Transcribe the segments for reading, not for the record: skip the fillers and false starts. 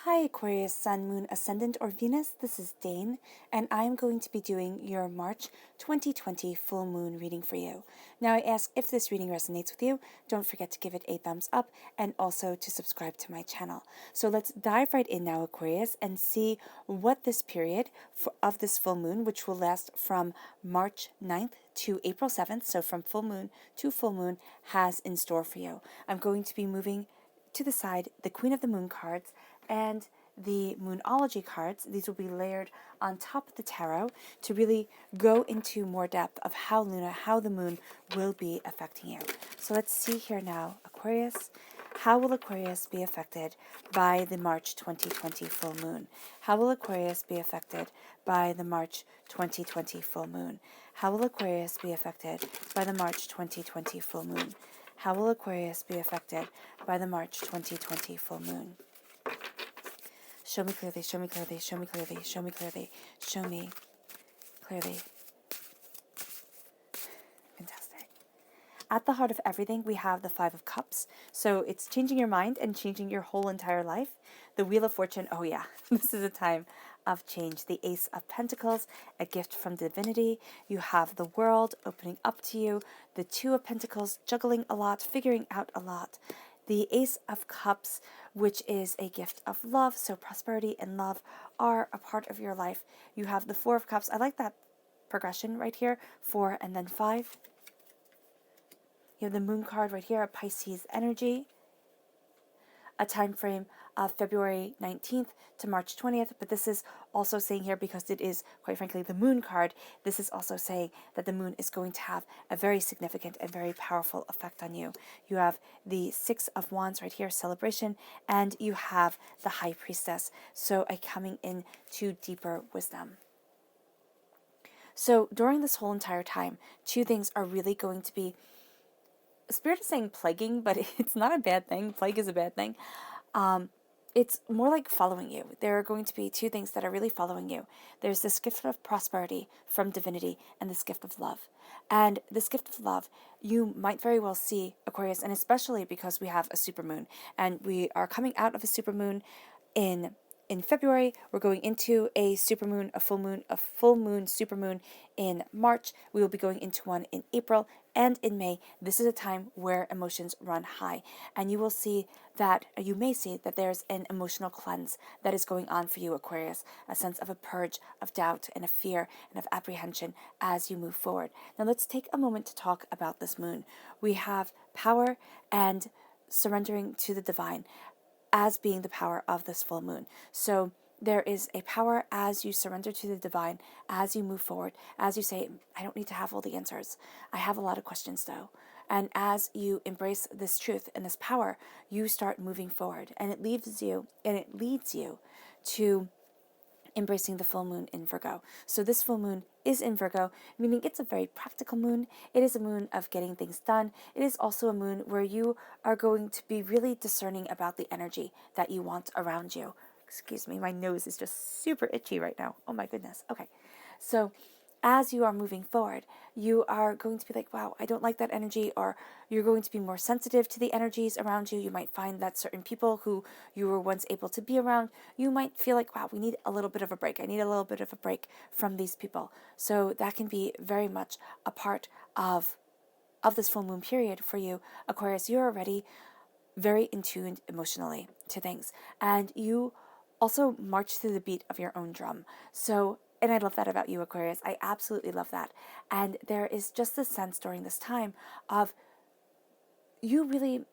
Hi Aquarius, Sun, Moon, Ascendant, or Venus. This is Dane, and I am going to be doing your March 2020 full moon reading for you. Now, I ask if this reading resonates with you, don't forget to give it a thumbs up and also to subscribe to my channel. So let's dive right in now, Aquarius, and see what this period of this full moon, which will last from March 9th to April 7th, so from full moon to full moon, has in store for you. I'm going to be moving to the side the Queen of the Moon cards and the Moonology cards. These will be layered on top of the tarot to really go into more depth of how the moon will be affecting you. So let's see here now, Aquarius. How will Aquarius be affected by the March 2020 full moon? How will Aquarius be affected by the March 2020 full moon? How will Aquarius be affected by the March 2020 full moon? How will Aquarius be affected by the March 2020 full moon? Show me clearly, show me clearly, show me clearly, show me clearly, show me clearly. Fantastic. At the heart of everything, we have the Five of Cups. So it's changing your mind and changing your whole entire life. The Wheel of Fortune, oh yeah, this is a time of change. The Ace of Pentacles, a gift from divinity. You have the world opening up to you. The Two of Pentacles, juggling a lot, figuring out a lot. The Ace of Cups, which is a gift of love. So prosperity and love are a part of your life. You have the Four of Cups. I like that progression right here. 4 and then 5. You have the Moon card right here, a Pisces energy, a time frame of February 19th to March 20th. But this is also saying here, because it is, quite frankly, the Moon card, this is also saying that the moon is going to have a very significant and very powerful effect on you. You have the Six of Wands right here, celebration, and you have the High Priestess, so a coming in to deeper wisdom. So during this whole entire time, two things are really going to be, Spirit is saying plaguing, but it's not a bad thing. Plague is a bad thing. It's more like following you. There are going to be two things that are really following you. There's this gift of prosperity from divinity and this gift of love. And this gift of love, you might very well see, Aquarius, and especially because we have a supermoon, and we are coming out of a supermoon in February. We're going into a supermoon, a full moon, supermoon in March. We will be going into one in April and in May. This is a time where emotions run high, and you may see that there's an emotional cleanse that is going on for you, Aquarius, a sense of a purge of doubt and of fear and of apprehension as you move forward. Now let's take a moment to talk about this moon. We have power and surrendering to the divine as being the power of this full moon. So there is a power as you surrender to the divine, as you move forward, as you say, I don't need to have all the answers. I have a lot of questions though. And as you embrace this truth and this power, you start moving forward, and it leads you to embracing the full moon in Virgo. So this full moon is in Virgo, meaning it's a very practical moon. It is a moon of getting things done. It is also a moon where you are going to be really discerning about the energy that you want around you. Excuse me, my nose is just super itchy right now. Oh my goodness. Okay. So as you are moving forward, you are going to be like, wow, I don't like that energy, or you're going to be more sensitive to the energies around you. You might find that certain people who you were once able to be around, you might feel like, wow, we need a little bit of a break. I need a little bit of a break from these people. So that can be very much a part of this full moon period for you, Aquarius. You're already very in tune emotionally to things, and you also march to the beat of your own drum. So, and I love that about you, Aquarius. I absolutely love that. And there is just this sense during this time of you really,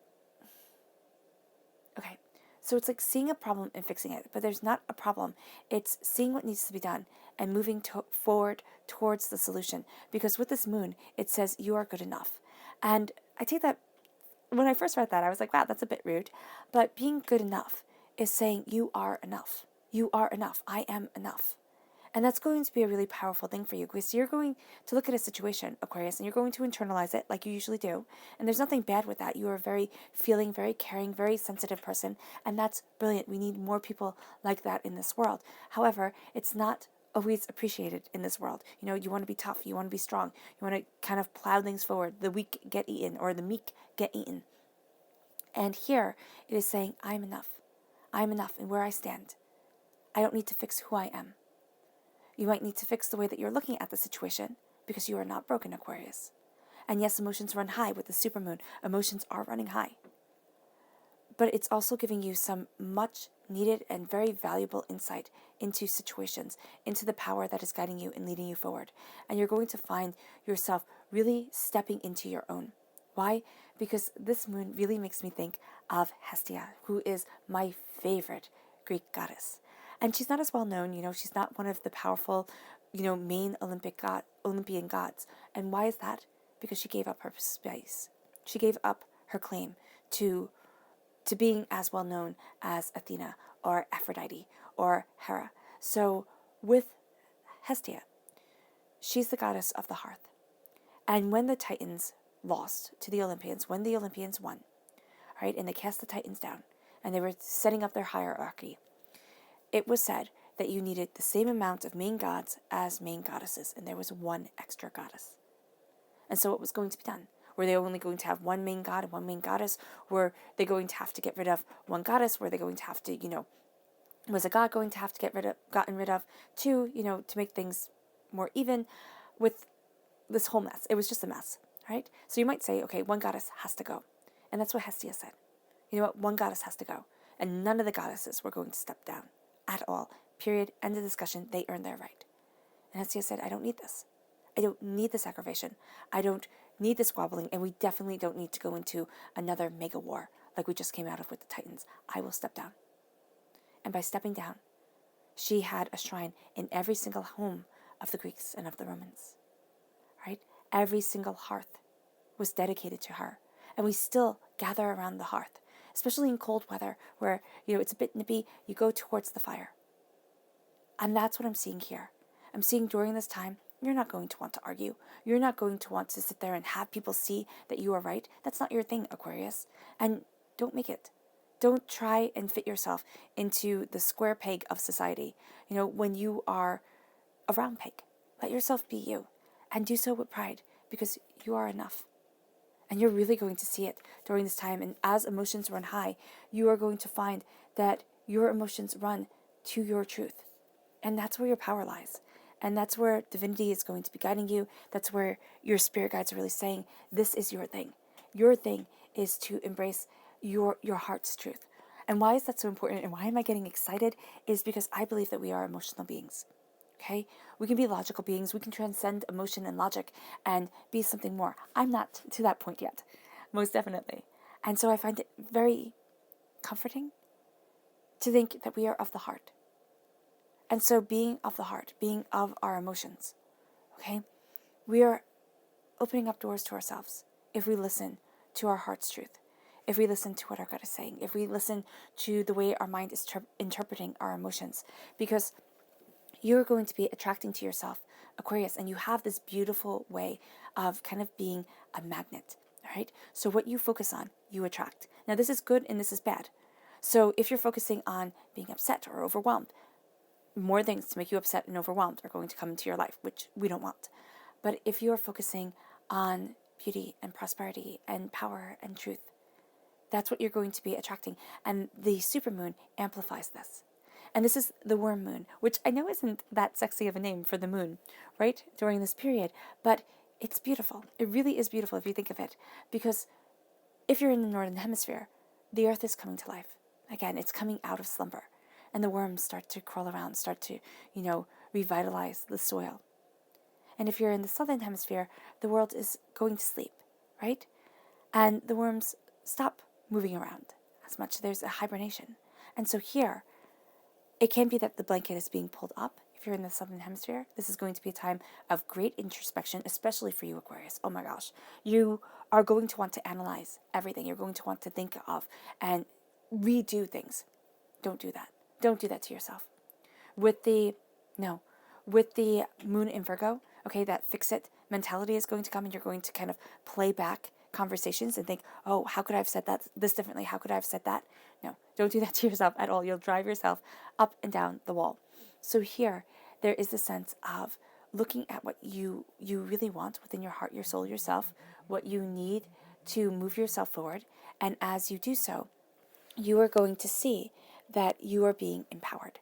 okay, so it's like seeing a problem and fixing it, but there's not a problem. It's seeing what needs to be done and moving forward towards the solution. Because with this moon, it says you are good enough. And I take that, when I first read that, I was like, wow, that's a bit rude. But being good enough is saying you are enough. You are enough. I am enough. And that's going to be a really powerful thing for you, because you're going to look at a situation, Aquarius, and you're going to internalize it like you usually do. And there's nothing bad with that. You are a very feeling, very caring, very sensitive person. And that's brilliant. We need more people like that in this world. However, it's not always appreciated in this world. You know, you want to be tough. You want to be strong. You want to kind of plow things forward. The weak get eaten, or the meek get eaten. And here it is saying, I'm enough. I'm enough in where I stand. I don't need to fix who I am. You might need to fix the way that you're looking at the situation because you are not broken, Aquarius. And yes, emotions run high with the supermoon. Emotions are running high. But it's also giving you some much needed and very valuable insight into situations, into the power that is guiding you and leading you forward. And you're going to find yourself really stepping into your own. Why? Because this moon really makes me think of Hestia, who is my favorite Greek goddess. And she's not as well known, she's not one of the powerful, main Olympian gods. And why is that? Because she gave up her space. She gave up her claim to being as well known as Athena or Aphrodite or Hera. So with Hestia, she's the goddess of the hearth. And when the Titans lost to the Olympians, when the Olympians won, right, and they cast the Titans down, and they were setting up their hierarchy, it was said that you needed the same amount of main gods as main goddesses, and there was one extra goddess. And so what was going to be done? Were they only going to have one main god and one main goddess? Were they going to have to get rid of one goddess? Were they going to have to, was a god going to have to gotten rid of two, to make things more even with this whole mess? It was just a mess, right? So you might say, okay, one goddess has to go. And that's what Hestia said. You know what? One goddess has to go. And none of the goddesses were going to step down at all. Period. End of discussion. They earned their right. And Hestia said, I don't need this. I don't need this aggravation. I don't need this squabbling, and we definitely don't need to go into another mega war like we just came out of with the Titans. I will step down. And by stepping down, she had a shrine in every single home of the Greeks and of the Romans. Right? Every single hearth was dedicated to her. And we still gather around the hearth, especially in cold weather where, it's a bit nippy, you go towards the fire. And that's what I'm seeing here. I'm seeing during this time, you're not going to want to argue. You're not going to want to sit there and have people see that you are right. That's not your thing, Aquarius. And don't make it. Don't try and fit yourself into the square peg of society. When you are a round peg, let yourself be you. And do so with pride, because you are enough. And you're really going to see it during this time. And as emotions run high, you are going to find that your emotions run to your truth. And that's where your power lies. And that's where divinity is going to be guiding you. That's where your spirit guides are really saying, this is your thing. Your thing is to embrace your heart's truth. And why is that so important? And why am I getting excited? Is because I believe that we are emotional beings. Okay? We can be logical beings. We can transcend emotion and logic and be something more. I'm not to that point yet. Most definitely. And so I find it very comforting to think that we are of the heart. And so being of the heart, being of our emotions, okay, we are opening up doors to ourselves if we listen to our heart's truth, if we listen to what our gut is saying, if we listen to the way our mind is interpreting our emotions, because you're going to be attracting to yourself, Aquarius, and you have this beautiful way of kind of being a magnet, all right? So what you focus on, you attract. Now this is good and this is bad. So if you're focusing on being upset or overwhelmed, more things to make you upset and overwhelmed are going to come into your life, which we don't want. But if you are focusing on beauty and prosperity and power and truth, that's what you're going to be attracting. And the supermoon amplifies this. And this is the worm moon, which I know isn't that sexy of a name for the moon, right, during this period. But it's beautiful. It really is beautiful if you think of it. Because if you're in the northern hemisphere, the earth is coming to life. Again, it's coming out of slumber. And the worms start to crawl around, start to, revitalize the soil. And if you're in the southern hemisphere, the world is going to sleep, right? And the worms stop moving around as much. There's a hibernation. And so here, it can be that the blanket is being pulled up. If you're in the southern hemisphere, this is going to be a time of great introspection, especially for you, Aquarius. Oh my gosh. You are going to want to analyze everything. You're going to want to think of and redo things. Don't do that. Don't do that to yourself. With the moon in Virgo, okay, that fix-it mentality is going to come, and you're going to kind of play back conversations and think, oh, how could I have said this differently? How could I have said that? No, don't do that to yourself at all. You'll drive yourself up and down the wall. So here, there is a sense of looking at what you really want within your heart, your soul, yourself, what you need to move yourself forward. And as you do so, you are going to see that you are being empowered.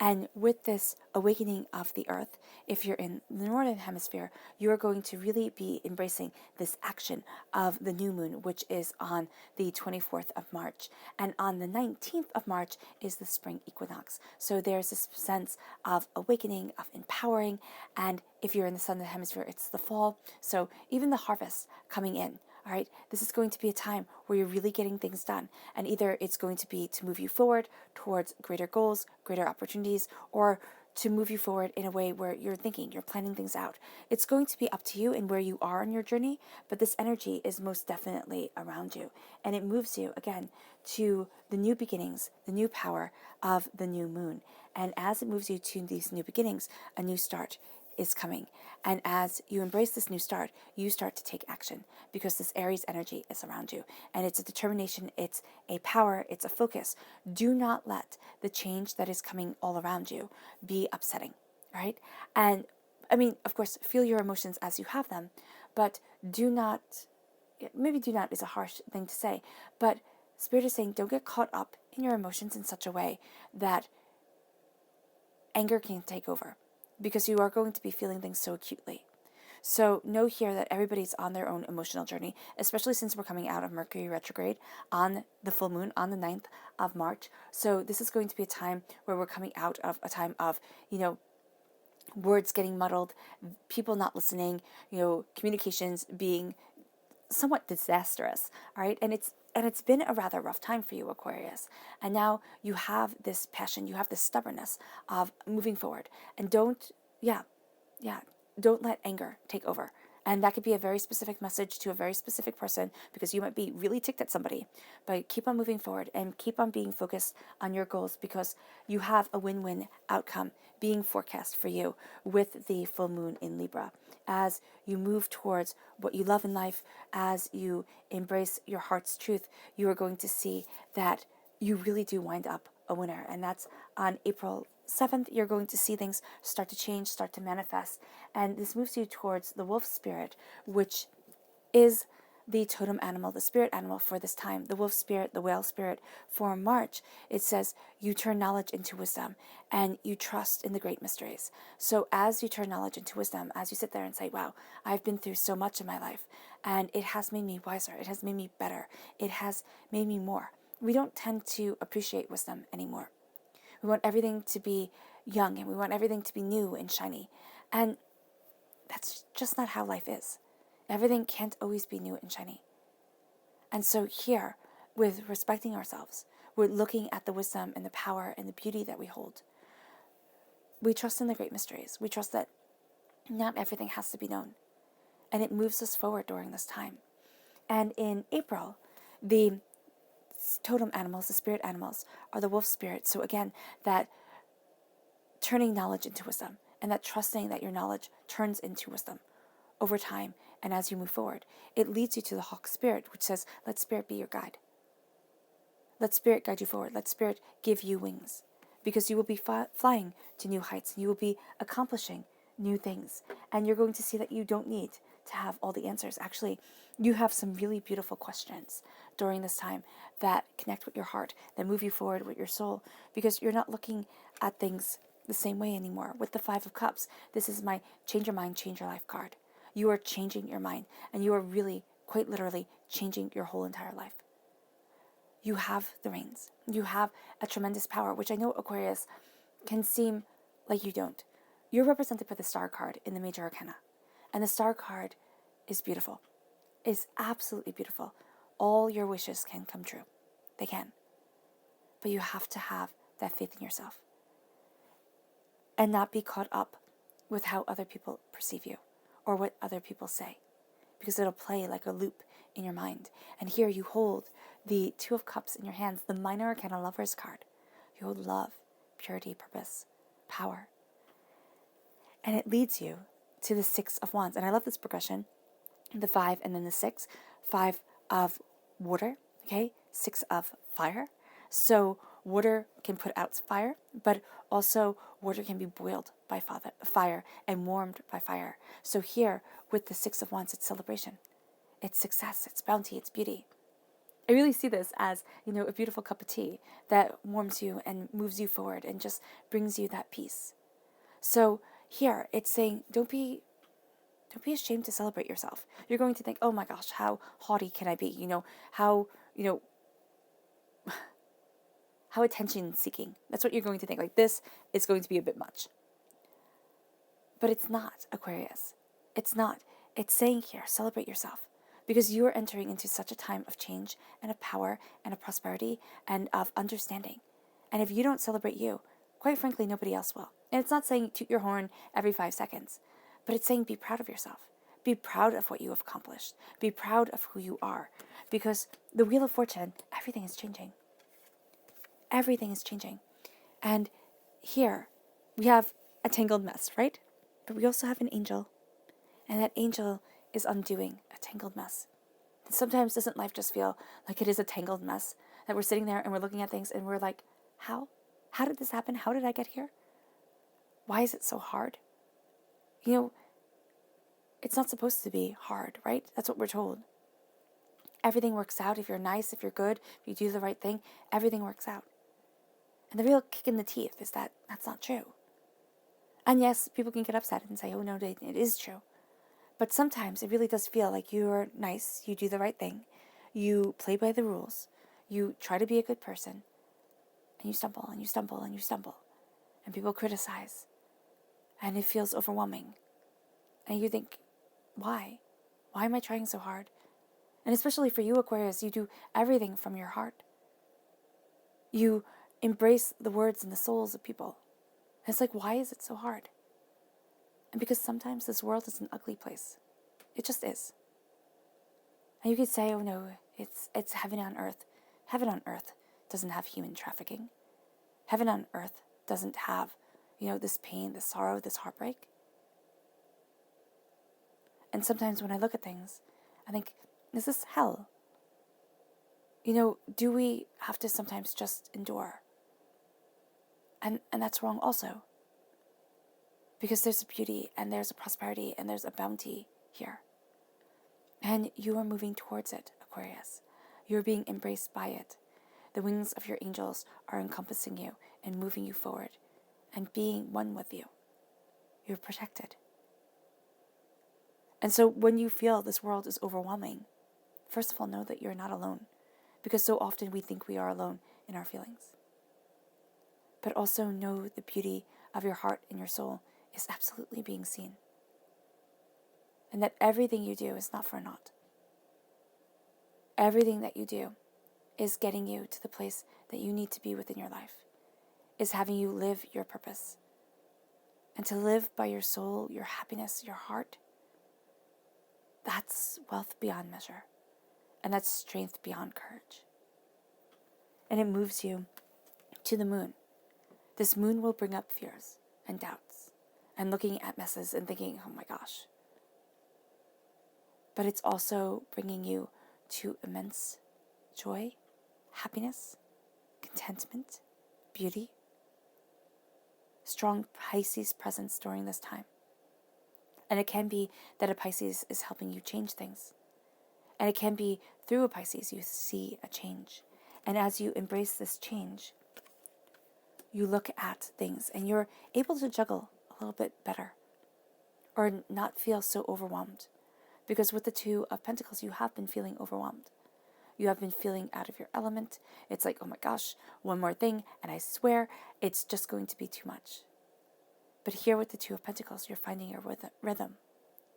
And with this awakening of the earth, if you're in the northern hemisphere, you are going to really be embracing this action of the new moon, which is on the 24th of March. And on the 19th of March is the spring equinox. So there's this sense of awakening, of empowering. And if you're in the southern hemisphere, it's the fall. So even the harvest coming in. All right, this is going to be a time where you're really getting things done. And either it's going to be to move you forward towards greater goals, greater opportunities, or to move you forward in a way where you're thinking, you're planning things out. It's going to be up to you and where you are on your journey, but this energy is most definitely around you. And it moves you, again, to the new beginnings, the new power of the new moon. And as it moves you to these new beginnings, a new start is coming. And as you embrace this new start, you start to take action because this Aries energy is around you. And it's a determination, it's a power, it's a focus. Do not let the change that is coming all around you be upsetting, right? And I mean, of course, feel your emotions as you have them, but do not, maybe do not is a harsh thing to say, but Spirit is saying don't get caught up in your emotions in such a way that anger can take over, because you are going to be feeling things so acutely. So know here that everybody's on their own emotional journey, especially since we're coming out of Mercury retrograde on the full moon on the 9th of March. So this is going to be a time where we're coming out of a time of, words getting muddled, people not listening, communications being somewhat disastrous, all right? And it's been a rather rough time for you, Aquarius. And now you have this passion, you have this stubbornness of moving forward. And don't let anger take over. And that could be a very specific message to a very specific person, because you might be really ticked at somebody. But keep on moving forward and keep on being focused on your goals, because you have a win-win outcome being forecast for you with the full moon in Libra. As you move towards what you love in life, as you embrace your heart's truth, you are going to see that you really do wind up a winner. And that's on April 7th. You're going to see things start to change, start to manifest. And this moves you towards the wolf spirit, which is the totem animal, the spirit animal for this time. The wolf spirit, the whale spirit for March. It says you turn knowledge into wisdom and you trust in the great mysteries. So as you turn knowledge into wisdom, as you sit there and say, wow, I've been through so much in my life and it has made me wiser. It has made me better. It has made me more. We don't tend to appreciate wisdom anymore. We want everything to be young and we want everything to be new and shiny. And that's just not how life is. Everything can't always be new and shiny. And so here, with respecting ourselves, we're looking at the wisdom and the power and the beauty that we hold. We trust in the great mysteries. We trust that not everything has to be known. And it moves us forward during this time. And in April, the totem animals, the spirit animals, are the wolf spirit. So again, that turning knowledge into wisdom and that trusting that your knowledge turns into wisdom over time. And as you move forward, it leads you to the hawk spirit, which says, let spirit be your guide. Let spirit guide you forward. Let spirit give you wings, because you will be flying to new heights. You will be accomplishing new things. And you're going to see that you don't need to have all the answers. Actually, you have some really beautiful questions during this time that connect with your heart, that move you forward with your soul, because you're not looking at things the same way anymore. With the Five of Cups, this is my change your mind, change your life card. You are changing your mind, and you are really, quite literally, changing your whole entire life. You have the reins. You have a tremendous power, which I know, Aquarius, can seem like you don't. You're represented by the Star card in the Major Arcana. And the Star card is beautiful. Is absolutely beautiful. All your wishes can come true. They can. But you have to have that faith in yourself. And not be caught up with how other people perceive you or what other people say, because it'll play like a loop in your mind. And here you hold the Two of Cups in your hands, the Minor Arcana Lover's card. You hold love, purity, purpose, power. And it leads you to the Six of Wands. And I love this progression. The 5 and then the 6. 5 of water, okay? 6 of fire. So water can put out fire, but also water can be boiled by fire and warmed by fire. So here, with the Six of Wands, it's celebration. It's success, it's bounty, it's beauty. I really see this as, a beautiful cup of tea that warms you and moves you forward and just brings you that peace. So here it's saying, don't be ashamed to celebrate yourself. You're going to think, oh my gosh, how haughty can I be? How, how attention seeking. That's what you're going to think. Like, this is going to be a bit much. But it's not, Aquarius. It's not. It's saying here, celebrate yourself. Because you are entering into such a time of change and of power and of prosperity and of understanding. And if you don't celebrate you, quite frankly, nobody else will. And it's not saying toot your horn every 5 seconds, but it's saying be proud of yourself. Be proud of what you have accomplished. Be proud of who you are. Because the Wheel of Fortune, everything is changing. Everything is changing. And here we have a tangled mess, right? But we also have an angel. And that angel is undoing a tangled mess. And sometimes doesn't life just feel like it is a tangled mess? That we're sitting there and we're looking at things and we're like, how? How did this happen? How did I get here? Why is it so hard? It's not supposed to be hard, right? That's what we're told. Everything works out. If you're nice, if you're good, if you do the right thing, everything works out. And the real kick in the teeth is that that's not true. And yes, people can get upset and say, oh no, it is true. But sometimes it really does feel like you're nice, you do the right thing, you play by the rules, you try to be a good person, and you stumble and you stumble and you stumble. And people criticize. And it feels overwhelming. And you think, why? Why am I trying so hard? And especially for you, Aquarius, you do everything from your heart. You embrace the words and the souls of people. And it's like, why is it so hard? And because sometimes this world is an ugly place. It just is. And you could say, oh no, it's heaven on earth. Heaven on earth doesn't have human trafficking. Heaven on earth doesn't have, this pain, this sorrow, this heartbreak. And sometimes when I look at things, I think, is this hell? Do we have to sometimes just endure? And that's wrong also. Because there's a beauty and there's a prosperity and there's a bounty here. And you are moving towards it, Aquarius. You're being embraced by it. The wings of your angels are encompassing you and moving you forward and being one with you. You're protected. And so when you feel this world is overwhelming, first of all, know that you're not alone. Because so often we think we are alone in our feelings. But also know the beauty of your heart and your soul is absolutely being seen. And that everything you do is not for naught. Everything that you do is getting you to the place that you need to be within your life, is having you live your purpose. And to live by your soul, your happiness, your heart, that's wealth beyond measure. And that's strength beyond courage. And it moves you to the moon. This moon will bring up fears and doubts and looking at messes and thinking, oh my gosh. But it's also bringing you to immense joy, happiness, contentment, beauty, strong Pisces presence during this time. And it can be that a Pisces is helping you change things. And it can be through a Pisces you see a change. And as you embrace this change, you look at things and you're able to juggle a little bit better or not feel so overwhelmed. Because with the Two of Pentacles, you have been feeling overwhelmed. You have been feeling out of your element. It's like, oh my gosh, one more thing, and I swear it's just going to be too much. But here with the Two of Pentacles, you're finding your rhythm.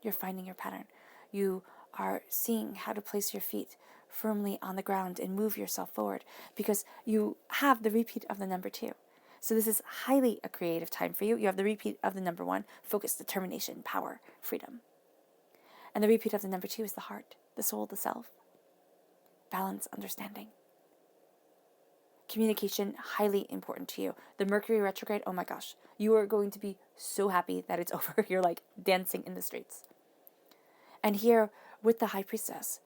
You're finding your pattern. You are seeing how to place your feet firmly on the ground and move yourself forward because you have the repeat of the number 2. So this is highly a creative time for you. You have the repeat of the number 1, focus, determination, power, freedom. And the repeat of the number 2 is the heart, the soul, the self. Balance, understanding. Communication, highly important to you. The Mercury retrograde, oh my gosh. You are going to be so happy that it's over. You're like dancing in the streets. And here with the High Priestess,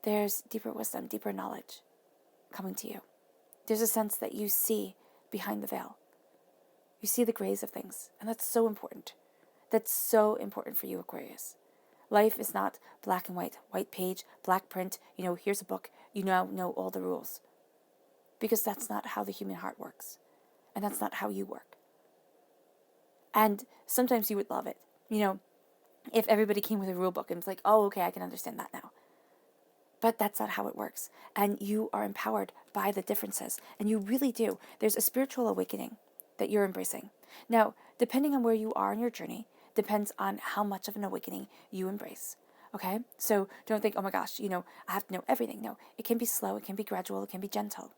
there's deeper wisdom, deeper knowledge coming to you. There's a sense that you see behind the veil. You see the grays of things. And that's so important. That's so important for you, Aquarius. Life is not black and white, white page, black print, here's a book. you now know all the rules. Because that's not how the human heart works. And that's not how you work. And sometimes you would love it. If everybody came with a rule book and was like, oh, okay, I can understand that now. But that's not how it works. And you are empowered by the differences. And you really do. There's a spiritual awakening that you're embracing. Now, depending on where you are in your journey, depends on how much of an awakening you embrace. Okay? So don't think, oh my gosh, I have to know everything. No, it can be slow, it can be gradual, it can be gentle.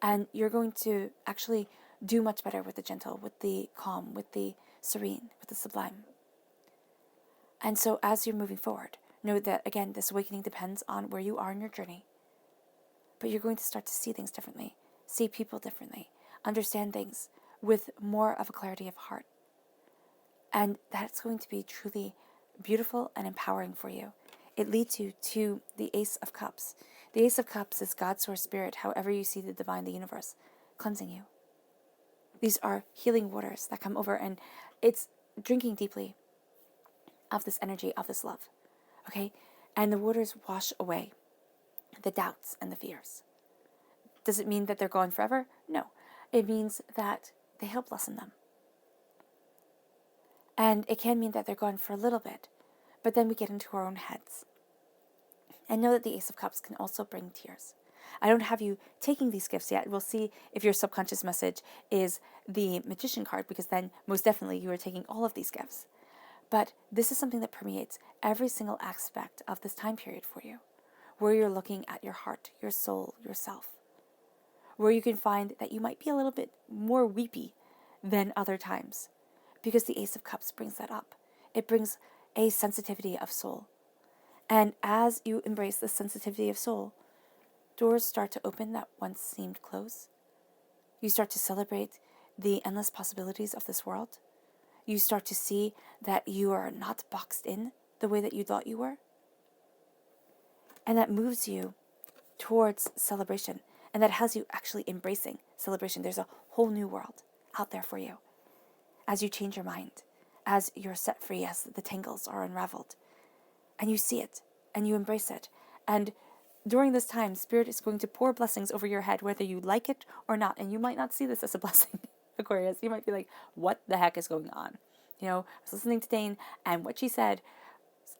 And you're going to actually do much better with the gentle, with the calm, with the serene, with the sublime. And so as you're moving forward, know that, again, this awakening depends on where you are in your journey. But you're going to start to see things differently, see people differently, understand things with more of a clarity of heart. And that's going to be truly beautiful and empowering for you. It leads you to the Ace of Cups. The Ace of Cups is God's source spirit, however you see the divine, the universe, cleansing you. These are healing waters that come over, and it's drinking deeply of this energy, of this love. Okay? And the waters wash away the doubts and the fears. Does it mean that they're gone forever? No. It means that they help lessen them. And it can mean that they're gone for a little bit, but then we get into our own heads. And know that the Ace of Cups can also bring tears. I don't have you taking these gifts yet. We'll see if your subconscious message is the Magician card, because then most definitely you are taking all of these gifts. But this is something that permeates every single aspect of this time period for you, where you're looking at your heart, your soul, yourself, where you can find that you might be a little bit more weepy than other times, because the Ace of Cups brings that up. It brings a sensitivity of soul. And as you embrace the sensitivity of soul, doors start to open that once seemed closed. You start to celebrate the endless possibilities of this world. You start to see that you are not boxed in the way that you thought you were. And that moves you towards celebration. And that has you actually embracing celebration. There's a whole new world out there for you. As you change your mind, as you're set free, as the tangles are unraveled. And you see it, and you embrace it. And during this time, Spirit is going to pour blessings over your head, whether you like it or not. And you might not see this as a blessing, Aquarius. You might be like, what the heck is going on? I was listening to Dane, and what she said,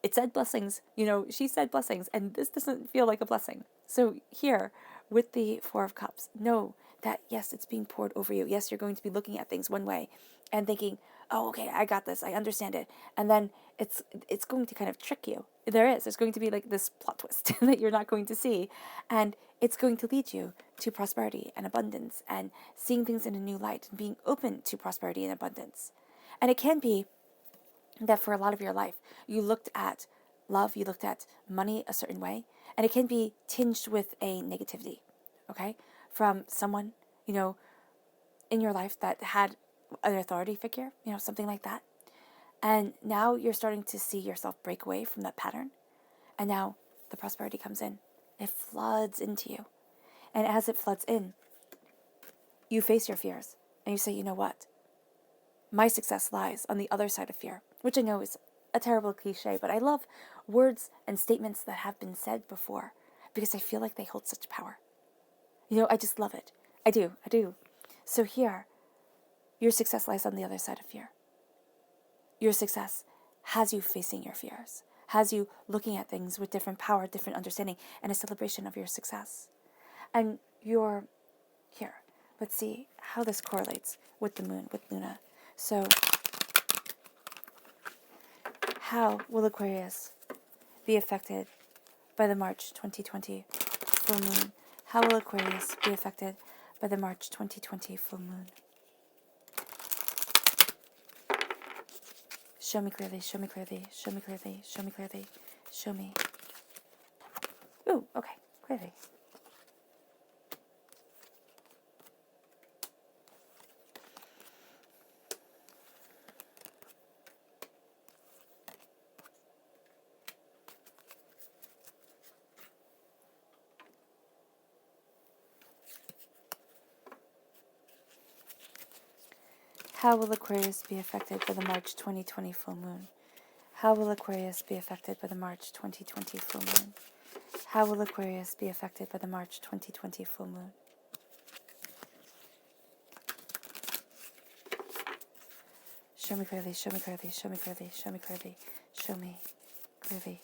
it said blessings. She said blessings, and this doesn't feel like a blessing. So here, with the Four of Cups, know that, yes, it's being poured over you. Yes, you're going to be looking at things one way and thinking, oh, okay, I got this, I understand it. And then it's going to kind of trick you. There's going to be like this plot twist that you're not going to see. And it's going to lead you to prosperity and abundance and seeing things in a new light and being open to prosperity and abundance. And it can be that for a lot of your life, you looked at love, you looked at money a certain way, and it can be tinged with a negativity, okay? From someone, in your life that had an authority figure, something like that. And now you're starting to see yourself break away from that pattern. And now the prosperity comes in. It floods into you. And as it floods in, you face your fears. And you say, you know what? My success lies on the other side of fear. Which I know is a terrible cliche, but I love words and statements that have been said before. Because I feel like they hold such power. I just love it. I do. So here, your success lies on the other side of fear. Your success has you facing your fears, has you looking at things with different power, different understanding, and a celebration of your success. And you're here. Let's see how this correlates with the moon, with Luna. So, how will Aquarius be affected by the March 2020 full moon? How will Aquarius be affected by the March 2020 full moon? Show me clearly, show me clearly, show me clearly, show me clearly, show me. Ooh, okay, clearly. How will Aquarius be affected by the March 2020 full moon? How will Aquarius be affected by the March 2020 full moon? How will Aquarius be affected by the March 2020 full moon? Show me clearly, show me clearly, show me clearly, show me clearly, show me clearly.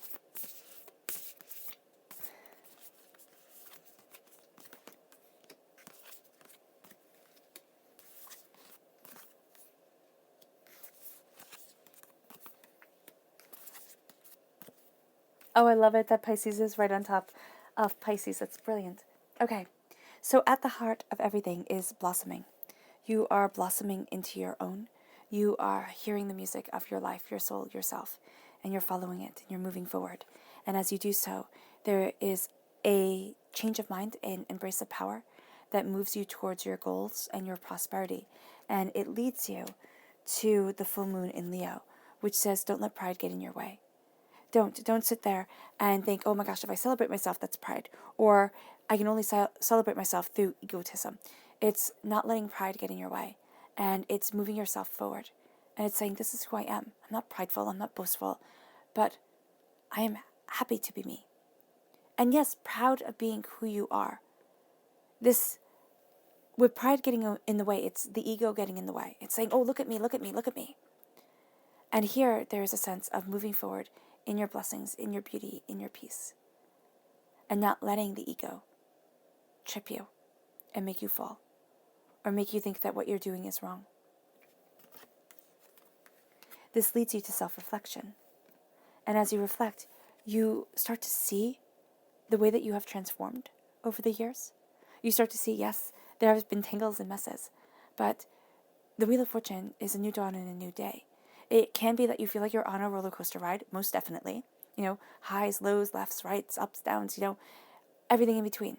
Oh, I love it that Pisces is right on top of Pisces. That's brilliant. Okay, so at the heart of everything is blossoming. You are blossoming into your own. You are hearing the music of your life, your soul, yourself, and you're following it and you're moving forward. And as you do so, there is a change of mind and embrace of power that moves you towards your goals and your prosperity. And it leads you to the full moon in Leo, which says, don't let pride get in your way. Don't sit there and think, oh my gosh, if I celebrate myself, that's pride. Or I can only celebrate myself through egotism. It's not letting pride get in your way. And it's moving yourself forward. And it's saying, this is who I am. I'm not prideful, I'm not boastful, but I am happy to be me. And yes, proud of being who you are. This, with pride getting in the way, it's the ego getting in the way. It's saying, oh, look at me, look at me, look at me. And here, there is a sense of moving forward in your blessings, in your beauty, in your peace. And not letting the ego trip you and make you fall. Or make you think that what you're doing is wrong. This leads you to self-reflection. And as you reflect, you start to see the way that you have transformed over the years. You start to see, yes, there have been tangles and messes, but the Wheel of Fortune is a new dawn and a new day. It can be that you feel like you're on a roller coaster ride, most definitely. You know, highs, lows, lefts, rights, ups, downs, everything in between.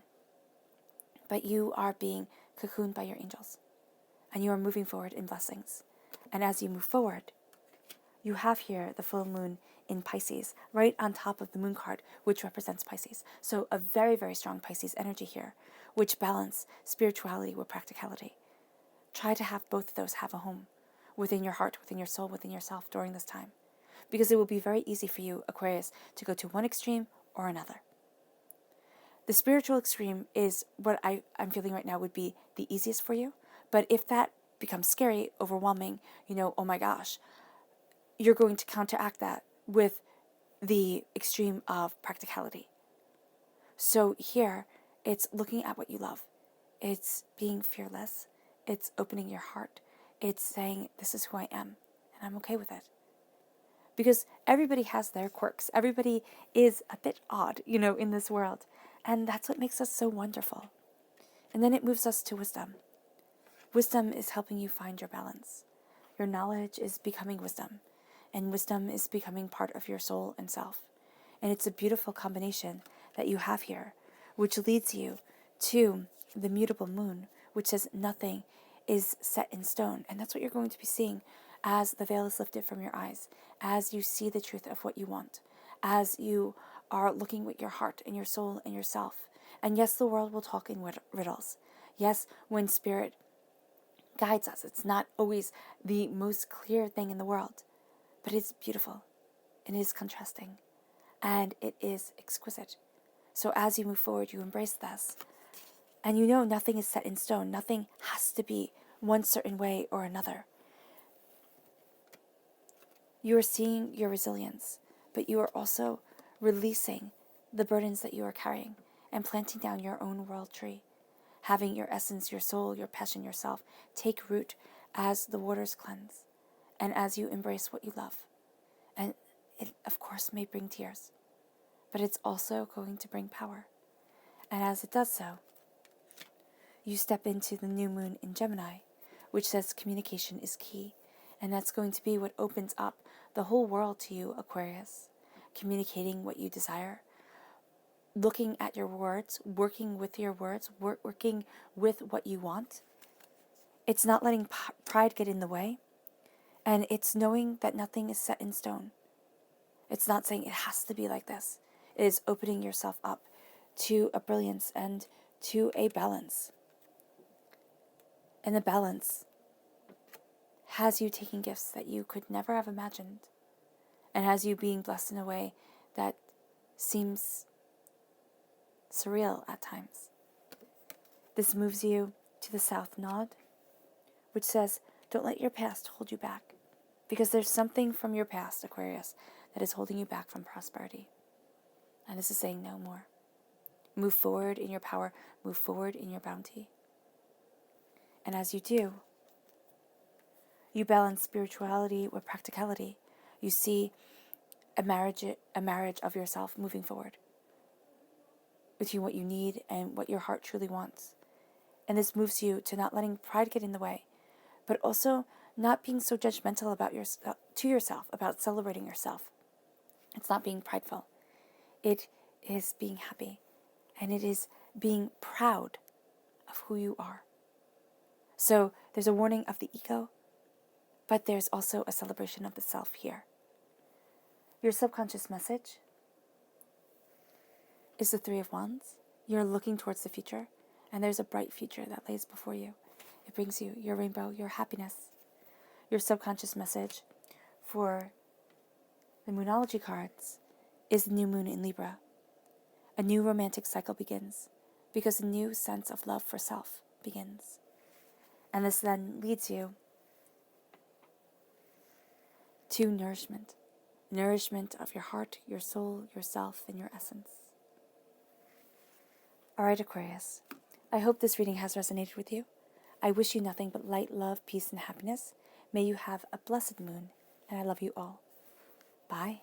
But you are being cocooned by your angels. And you are moving forward in blessings. And as you move forward, you have here the full moon in Pisces, right on top of the moon card, which represents Pisces. So a very, very strong Pisces energy here, which balance spirituality with practicality. Try to have both of those have a home within your heart, within your soul, within yourself during this time. Because it will be very easy for you, Aquarius, to go to one extreme or another. The spiritual extreme is what I'm feeling right now would be the easiest for you. But if that becomes scary, overwhelming, oh my gosh, you're going to counteract that with the extreme of practicality. So here, it's looking at what you love. It's being fearless. It's opening your heart. It's saying, this is who I am, and I'm okay with it. Because everybody has their quirks. Everybody is a bit odd, in this world. And that's what makes us so wonderful. And then it moves us to wisdom. Wisdom is helping you find your balance. Your knowledge is becoming wisdom. And wisdom is becoming part of your soul and self. And it's a beautiful combination that you have here, which leads you to the mutable moon, which says nothing is set in stone. And that's what you're going to be seeing as the veil is lifted from your eyes, as you see the truth of what you want, as you are looking with your heart and your soul and yourself. And yes, the world will talk in riddles. Yes, when spirit guides us, it's not always the most clear thing in the world, but it's beautiful, and it is contrasting, and it is exquisite. So as you move forward, you embrace this, and nothing is set in stone. Nothing has to be one certain way or another. You are seeing your resilience, but you are also releasing the burdens that you are carrying and planting down your own world tree, having your essence, your soul, your passion, yourself take root as the waters cleanse and as you embrace what you love. And it, of course, may bring tears, but it's also going to bring power. And as it does so, you step into the new moon in Gemini, which says communication is key. And that's going to be what opens up the whole world to you, Aquarius. Communicating what you desire, looking at your words, working with your words, working with what you want. It's not letting pride get in the way. And it's knowing that nothing is set in stone. It's not saying it has to be like this. It is opening yourself up to a brilliance and to a balance. And the balance has you taking gifts that you could never have imagined, and has you being blessed in a way that seems surreal at times. This moves you to the South Node, which says, don't let your past hold you back. Because there's something from your past, Aquarius, that is holding you back from prosperity. And this is saying no more. Move forward in your power. Move forward in your bounty. And as you do, you balance spirituality with practicality. You see a marriage of yourself moving forward between what you need and what your heart truly wants. And this moves you to not letting pride get in the way, but also not being so judgmental about yourself, about celebrating yourself. It's not being prideful. It is being happy, and it is being proud of who you are. So there's a warning of the ego, but there's also a celebration of the self here. Your subconscious message is the Three of Wands. You're looking towards the future, and there's a bright future that lays before you. It brings you your rainbow, your happiness. Your subconscious message for the Moonology cards is the new moon in Libra. A new romantic cycle begins because a new sense of love for self begins. And this then leads you to nourishment. Nourishment of your heart, your soul, yourself, and your essence. All right, Aquarius. I hope this reading has resonated with you. I wish you nothing but light, love, peace, and happiness. May you have a blessed moon, and I love you all. Bye.